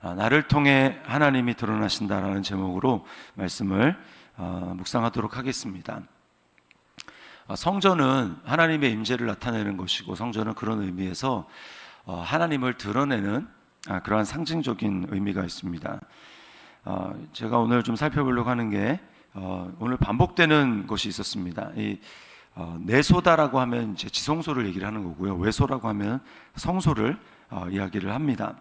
나를 통해 하나님이 드러나신다라는 제목으로 말씀을 묵상하도록 하겠습니다. 성전은 하나님의 임재를 나타내는 것이고, 성전은 그런 의미에서 하나님을 드러내는 그러한 상징적인 의미가 있습니다. 제가 오늘 좀 살펴보려고 하는 게 오늘 반복되는 것이 있었습니다. 이 내소다라고 하면 이제 지성소를 얘기를 하는 거고요, 외소라고 하면 성소를 이야기를 합니다.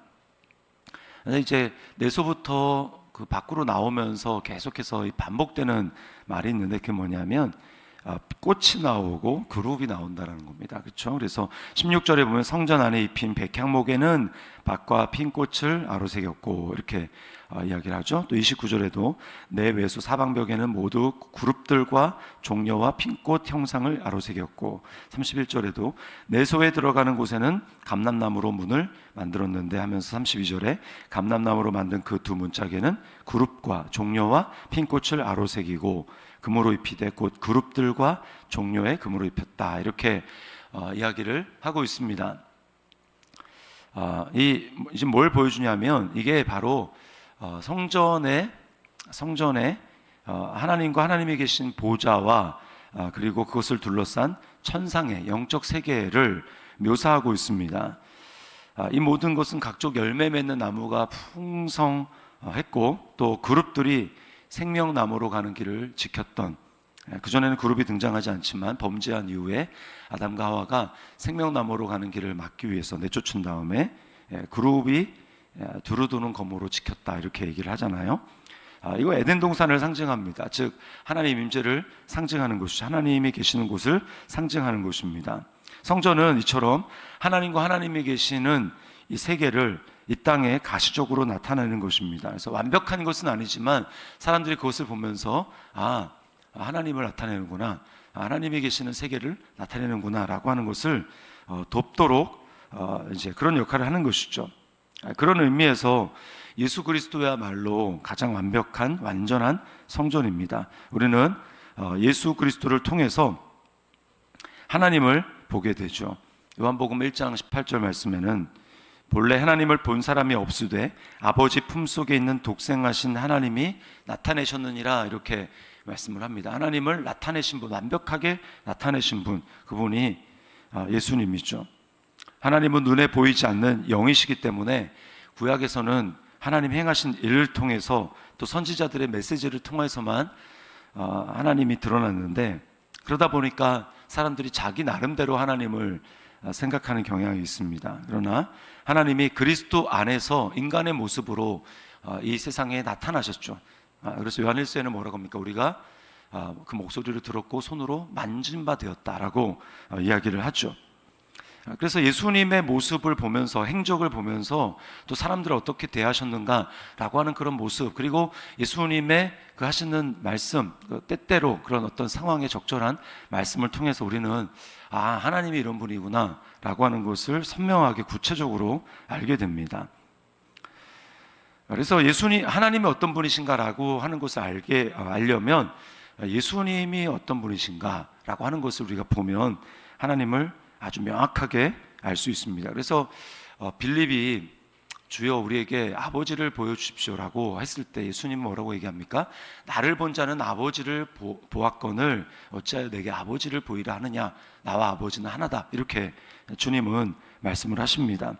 이제 내소부터 그 밖으로 나오면서 계속해서 반복되는 말이 있는데, 그게 뭐냐면 꽃이 나오고 그룹이 나온다는 겁니다. 그렇죠? 그래서 16절에 보면 성전 안에 입힌 백향목에는 밭과 핀 꽃을 아로새겼고, 이렇게 이야기를 하죠. 또 29절에도 내 외수 사방벽에는 모두 그룹들과 종려와 핀꽃 형상을 아로새겼고, 31절에도 내소에 들어가는 곳에는 감람나무로 문을 만들었는데 하면서 32절에 감람나무로 만든 그 두 문짝에는 그룹과 종려와 핀꽃을 아로새기고 금으로 입히되 곧 그룹들과 종려에 금으로 입혔다, 이렇게 이야기를 하고 있습니다. 이제 뭘 보여주냐면, 이게 바로 성전에 하나님과 하나님이 계신 보좌와 그리고 그것을 둘러싼 천상의 영적 세계를 묘사하고 있습니다. 이 모든 것은 각종 열매 맺는 나무가 풍성했고, 또 그룹들이 생명나무로 가는 길을 지켰던, 그전에는 그룹이 등장하지 않지만 범죄한 이후에 아담과 하와가 생명나무로 가는 길을 막기 위해서 내쫓은 다음에 그룹이 두루두는 검으로 지켰다, 이렇게 얘기를 하잖아요. 이거 에덴 동산을 상징합니다. 즉 하나님 임재를 상징하는 것이죠. 하나님이 계시는 곳을 상징하는 것입니다. 성전은 이처럼 하나님과 하나님이 계시는 이 세계를 이 땅에 가시적으로 나타내는 것입니다. 그래서 완벽한 것은 아니지만 사람들이 그것을 보면서 하나님을 나타내는구나, 하나님이 계시는 세계를 나타내는구나 라고 하는 것을 돕도록 이제 그런 역할을 하는 것이죠. 그런 의미에서 예수 그리스도야말로 가장 완벽한 완전한 성전입니다. 우리는 예수 그리스도를 통해서 하나님을 보게 되죠. 요한복음 1장 18절 말씀에는 본래 하나님을 본 사람이 없으되 아버지 품속에 있는 독생하신 하나님이 나타내셨느니라, 이렇게 말씀을 합니다. 하나님을 나타내신 분, 완벽하게 나타내신 분, 그분이 예수님이죠. 하나님은 눈에 보이지 않는 영이시기 때문에 구약에서는 하나님 행하신 일을 통해서 또 선지자들의 메시지를 통해서만 하나님이 드러났는데, 그러다 보니까 사람들이 자기 나름대로 하나님을 생각하는 경향이 있습니다. 그러나 하나님이 그리스도 안에서 인간의 모습으로 이 세상에 나타나셨죠. 그래서 요한일서에는 뭐라고 합니까? 우리가 그 목소리를 들었고 손으로 만진 바 되었다라고 이야기를 하죠. 그래서 예수님의 모습을 보면서, 행적을 보면서 또 사람들을 어떻게 대하셨는가라고 하는 그런 모습, 그리고 예수님의 그 하시는 말씀, 때때로 그런 어떤 상황에 적절한 말씀을 통해서 우리는 하나님이 이런 분이구나 라고 하는 것을 선명하게 구체적으로 알게 됩니다. 그래서 하나님이 어떤 분이신가라고 하는 것을 알려면 예수님이 어떤 분이신가라고 하는 것을 우리가 보면 하나님을 아주 명확하게 알 수 있습니다. 그래서 빌립이 주여 우리에게 아버지를 보여주십시오라고 했을 때 예수님은 뭐라고 얘기합니까? 나를 본 자는 아버지를 보았거늘 어찌하여 내게 아버지를 보이라 하느냐, 나와 아버지는 하나다, 이렇게 주님은 말씀을 하십니다.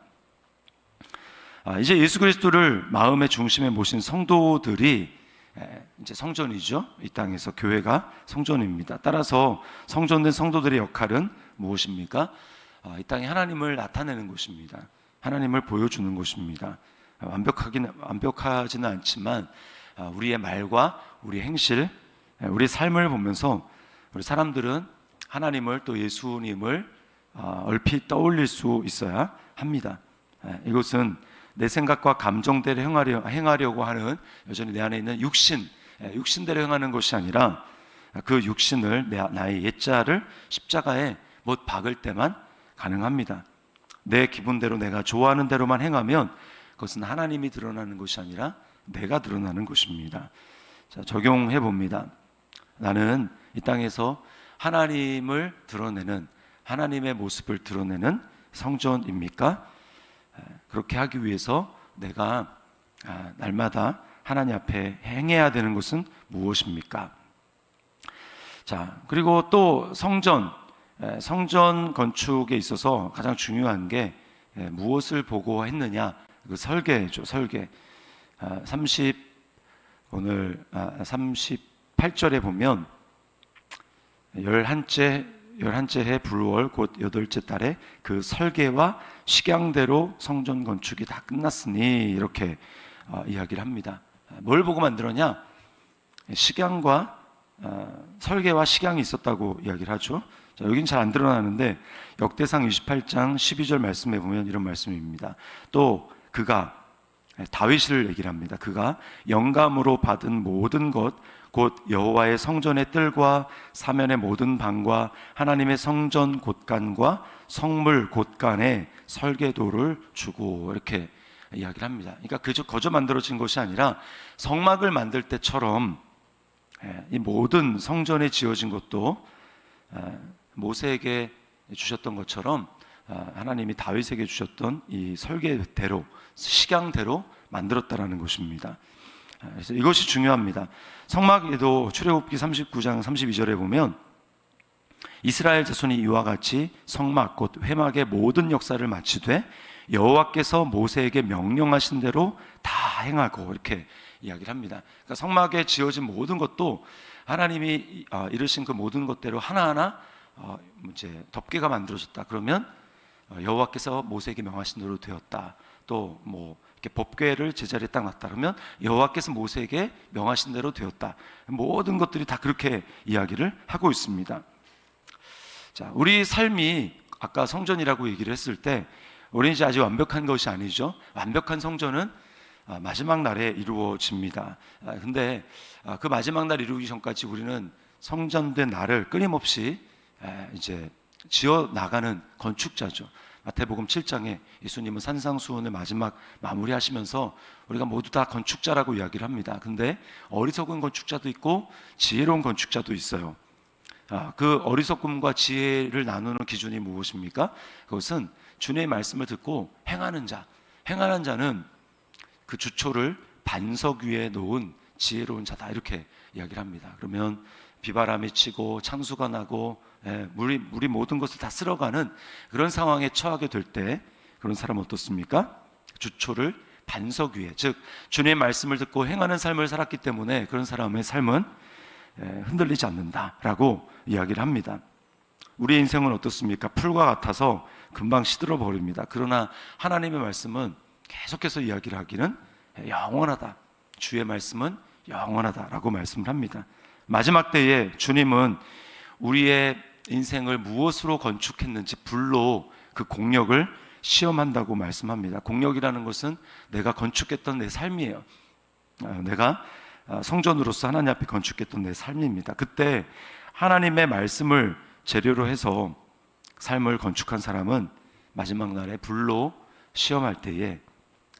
이제 예수 그리스도를 마음의 중심에 모신 성도들이 이제 성전이죠. 이 땅에서 교회가 성전입니다. 따라서 성전된 성도들의 역할은 무엇입니까? 이 땅에 하나님을 나타내는 것입니다. 하나님을 보여주는 것입니다. 완벽하지는 않지만 우리의 말과 우리 행실, 우리 삶을 보면서 우리 사람들은 하나님을, 또 예수님을 얼핏 떠올릴 수 있어야 합니다. 이것은 내 생각과 감정대로 행하려고 하는, 여전히 내 안에 있는 육신대로 행하는 것이 아니라 그 육신을, 나의 옛자를 십자가에 못 박을 때만 가능합니다. 내 기분대로, 내가 좋아하는 대로만 행하면 그것은 하나님이 드러나는 것이 아니라 내가 드러나는 것입니다. 자, 적용해 봅니다. 나는 이 땅에서 하나님을 드러내는, 하나님의 모습을 드러내는 성전입니까? 그렇게 하기 위해서 내가 날마다 하나님 앞에 행해야 되는 것은 무엇입니까? 자, 그리고 또 성전 건축에 있어서 가장 중요한 게 무엇을 보고 했느냐? 그 설계죠, 설계. 오늘 38절에 보면 열한째 해 불월 곧 여덟째 달에 그 설계와 식양대로 성전 건축이 다 끝났으니 이렇게 이야기를 합니다. 뭘 보고 만들었냐? 식양과 설계와 식양이 있었다고 이야기를 하죠. 자, 여긴 잘 안 드러나는데 역대상 28장 12절 말씀에 보면 이런 말씀입니다. 또 그가 다윗을 얘기를 합니다. 그가 영감으로 받은 모든 것 곧 여호와의 성전의 뜰과 사면의 모든 방과 하나님의 성전 곳간과 성물 곳간에 설계도를 주고 이렇게 이야기를 합니다. 그러니까 거저 만들어진 것이 아니라 성막을 만들 때처럼 이 모든 성전에 지어진 것도 모세에게 주셨던 것처럼 하나님이 다윗에게 주셨던 이 설계대로 식양대로 만들었다라는 것입니다. 그래서 이것이 중요합니다. 성막에도 출애굽기 39장 32절에 보면 이스라엘 자손이 이와 같이 성막 곧 회막의 모든 역사를 마치되 여호와께서 모세에게 명령하신 대로 다 행하고 이렇게 이야기를 합니다. 그러니까 성막에 지어진 모든 것도 하나님이 이르신 그 모든 것대로 하나하나 이제 덮개가 만들어졌다. 그러면 여호와께서 모세에게 명하신 대로 되었다. 또 뭐 이렇게 법궤를 제자리에 딱 놨다 그러면 여호와께서 모세에게 명하신 대로 되었다. 모든 것들이 다 그렇게 이야기를 하고 있습니다. 자, 우리 삶이 아까 성전이라고 얘기를 했을 때 우리는 이제 아직 완벽한 것이 아니죠. 완벽한 성전은 마지막 날에 이루어집니다. 근데 그 마지막 날 이루기 전까지 우리는 성전된 날을 끊임없이 이제 지어 나가는 건축자죠. 마태복음 7장에 예수님은 산상수훈을 마지막 마무리하시면서 우리가 모두 다 건축자라고 이야기를 합니다. 근데 어리석은 건축자도 있고 지혜로운 건축자도 있어요. 그 어리석음과 지혜를 나누는 기준이 무엇입니까? 그것은 주님의 말씀을 듣고 행하는 자는 그 주초를 반석 위에 놓은 지혜로운 자다 이렇게 이야기를 합니다. 그러면 비바람이 치고 창수가 나고 물이 모든 것을 다 쓸어가는 그런 상황에 처하게 될 때 그런 사람은 어떻습니까? 주초를 반석 위에, 즉 주님의 말씀을 듣고 행하는 삶을 살았기 때문에 그런 사람의 삶은 흔들리지 않는다라고 이야기를 합니다. 우리 인생은 어떻습니까? 풀과 같아서 금방 시들어 버립니다. 그러나 하나님의 말씀은 계속해서 이야기를 하기는 영원하다. 주의 말씀은 영원하다라고 말씀을 합니다. 마지막 때에 주님은 우리의 인생을 무엇으로 건축했는지 불로 그 공력을 시험한다고 말씀합니다. 공력이라는 것은 내가 건축했던 내 삶이에요. 내가 성전으로서 하나님 앞에 건축했던 내 삶입니다. 그때 하나님의 말씀을 재료로 해서 삶을 건축한 사람은 마지막 날에 불로 시험할 때에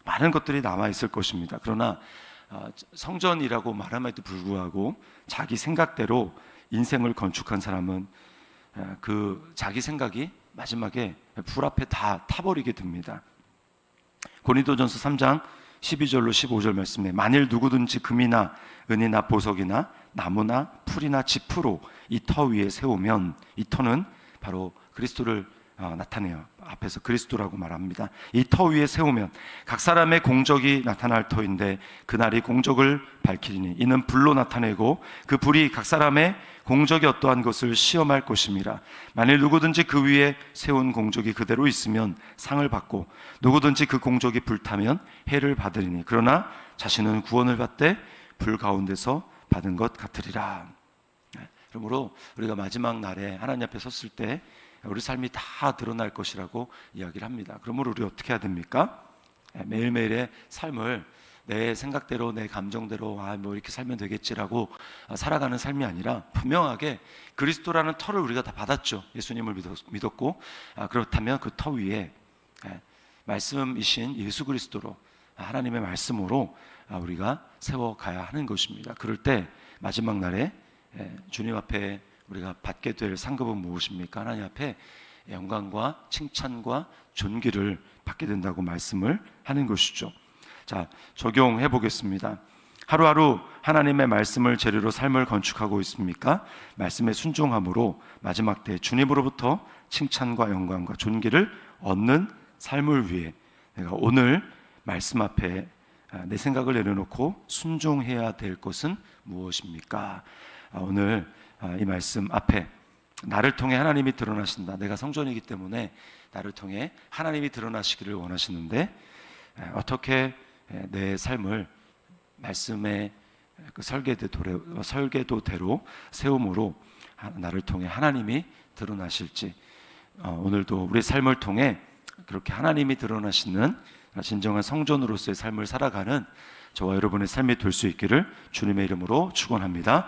많은 것들이 남아있을 것입니다. 그러나 성전이라고 말함에도 불구하고 자기 생각대로 인생을 건축한 사람은 그 자기 생각이 마지막에 불 앞에 다 타버리게 됩니다. 고린도전서 3장 12절로 15절 말씀에 만일 누구든지 금이나 은이나 보석이나 나무나 풀이나 지푸로 이 터 위에 세우면, 이 터는 바로 그리스도를 나타내요. 앞에서 그리스도라고 말합니다. 이 터 위에 세우면 각 사람의 공적이 나타날 터인데 그날이 공적을 밝히리니 이는 불로 나타내고 그 불이 각 사람의 공적이 어떠한 것을 시험할 것임이라. 만일 누구든지 그 위에 세운 공적이 그대로 있으면 상을 받고 누구든지 그 공적이 불타면 해를 받으리니 그러나 자신은 구원을 받되 불 가운데서 받은 것 같으리라. 그러므로 우리가 마지막 날에 하나님 앞에 섰을 때 우리 삶이 다 드러날 것이라고 이야기를 합니다. 그러므로 우리 어떻게 해야 됩니까? 매일매일의 삶을 내 생각대로 내 감정대로 뭐 이렇게 살면 되겠지라고 살아가는 삶이 아니라 분명하게 그리스도라는 터를 우리가 다 받았죠. 예수님을 믿었고 그렇다면 그 터 위에 말씀이신 예수 그리스도로 하나님의 말씀으로 우리가 세워가야 하는 것입니다. 그럴 때 마지막 날에 주님 앞에 우리가 받게 될 상급은 무엇입니까? 하나님 앞에 영광과 칭찬과 존귀를 받게 된다고 말씀을 하는 것이죠. 자, 적용해 보겠습니다. 하루하루 하나님의 말씀을 재료로 삶을 건축하고 있습니까? 말씀에 순종함으로 마지막 때 주님으로부터 칭찬과 영광과 존귀를 얻는 삶을 위해 내가 오늘 말씀 앞에 내 생각을 내려놓고 순종해야 될 것은 무엇입니까? 오늘 이 말씀 앞에 나를 통해 하나님이 드러나신다. 내가 성전이기 때문에 나를 통해 하나님이 드러나시기를 원하시는데 어떻게 내 삶을 말씀의 그 설계도대로 세움으로 나를 통해 하나님이 드러나실지, 오늘도 우리 삶을 통해 그렇게 하나님이 드러나시는 진정한 성전으로서의 삶을 살아가는 저와 여러분의 삶이 될 수 있기를 주님의 이름으로 축원합니다.